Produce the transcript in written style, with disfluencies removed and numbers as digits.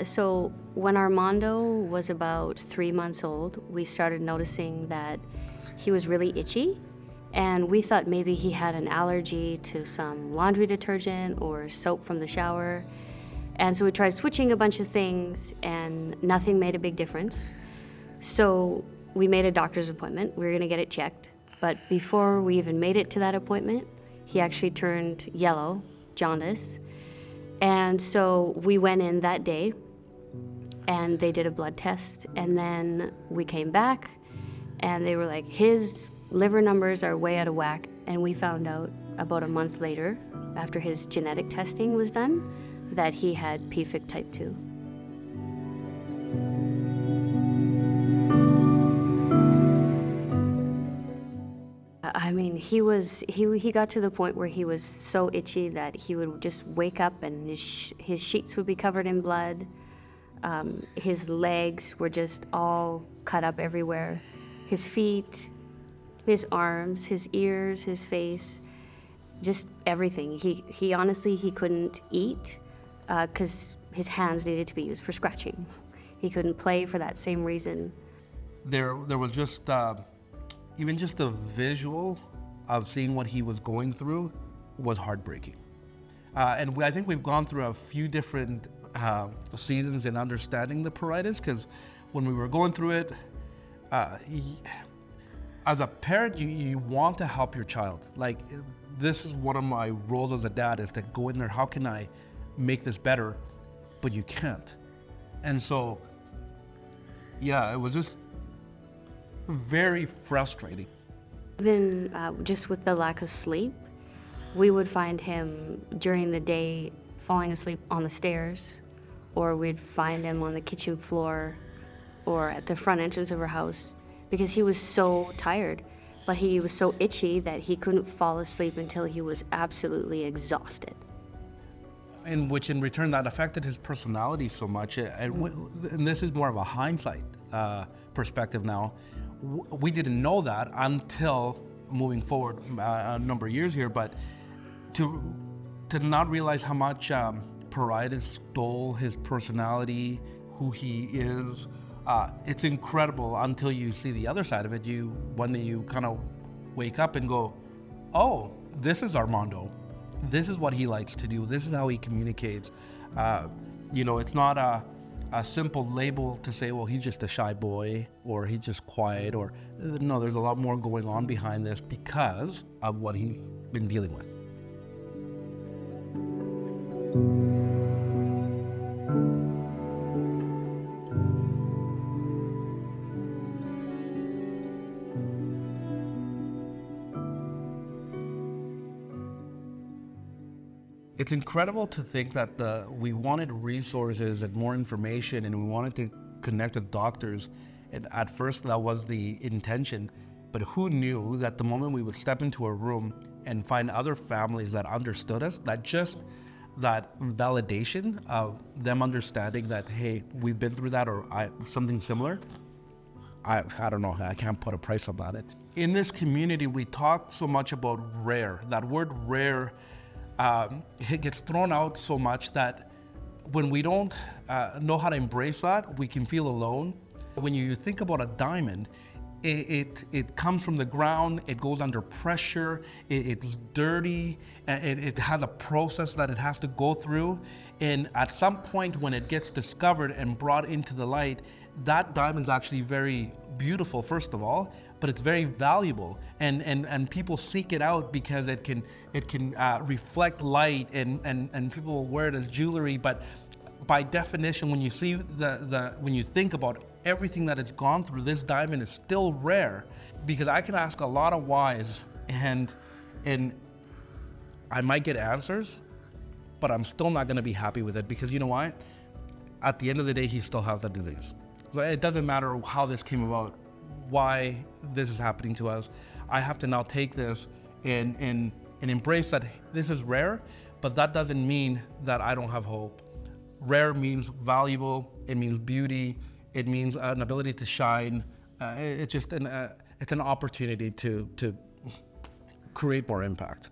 So when Armando was about 3 months old, we started noticing that he was really itchy, and we thought maybe he had an allergy to some laundry detergent or soap from the shower. And so we tried switching a bunch of things, and nothing made a big difference. So we made a doctor's appointment. We were gonna get it checked. But before we even made it to that appointment, he actually turned yellow, jaundice. And so we went in that day, and they did a blood test, and then we came back, and they were like, his liver numbers are way out of whack. And we found out about a month later, after his genetic testing was done, that he had PFIC type 2. I mean, he got to the point where he was so itchy that he would just wake up and his sheets would be covered in blood. His legs were just all cut up everywhere. His feet, his arms, his ears, his face, just everything. He honestly, he couldn't eat because his hands needed to be used for scratching. He couldn't play for that same reason. There was just, even just a visual of seeing what he was going through was heartbreaking. I think we've gone through a few different seasons in understanding the pruritus, because when we were going through it, as a parent, you want to help your child. Like, this is one of my roles as a dad, is to go in there, how can I make this better? But you can't. And so, yeah, it was just very frustrating. Even just with the lack of sleep, we would find him during the day falling asleep on the stairs, or we'd find him on the kitchen floor or at the front entrance of our house, because he was so tired. But he was so itchy that he couldn't fall asleep until he was absolutely exhausted. And which in return, that affected his personality so much. And this is more of a hindsight perspective now. We didn't know that until moving forward a number of years here, but to not realize how much pruritus stole his personality, who he is, it's incredible until you see the other side of it. One day you kind of wake up and go, oh, this is Armando. This is what he likes to do. This is how he communicates. It's not a simple label to say, well, he's just a shy boy, or he's just quiet, or no, there's a lot more going on behind this because of what he's been dealing with. It's incredible to think that we wanted resources and more information, and we wanted to connect with doctors. And at first that was the intention, but who knew that the moment we would step into a room and find other families that understood us, that just that validation of them understanding that, hey, we've been through that, or something similar, I don't know, I can't put a price on that. In this community, we talk so much about rare. That word rare, it gets thrown out so much that when we don't know how to embrace that, we can feel alone. When you think about a diamond, it comes from the ground, it goes under pressure, it's dirty, it has a process that it has to go through. And at some point when it gets discovered and brought into the light, that diamond is actually very beautiful, first of all, but it's very valuable, and people seek it out because it can reflect light, and people will wear it as jewelry. But by definition, when you see when you think about everything that it's gone through, this diamond is still rare. Because I can ask a lot of whys, and I might get answers, but I'm still not going to be happy with it, because you know why? At the end of the day, he still has that disease. So it doesn't matter how this came about, why this is happening to us. I have to now take this and embrace that this is rare, but that doesn't mean that I don't have hope. Rare means valuable, it means beauty, it means an ability to shine. It's just it's an opportunity to create more impact.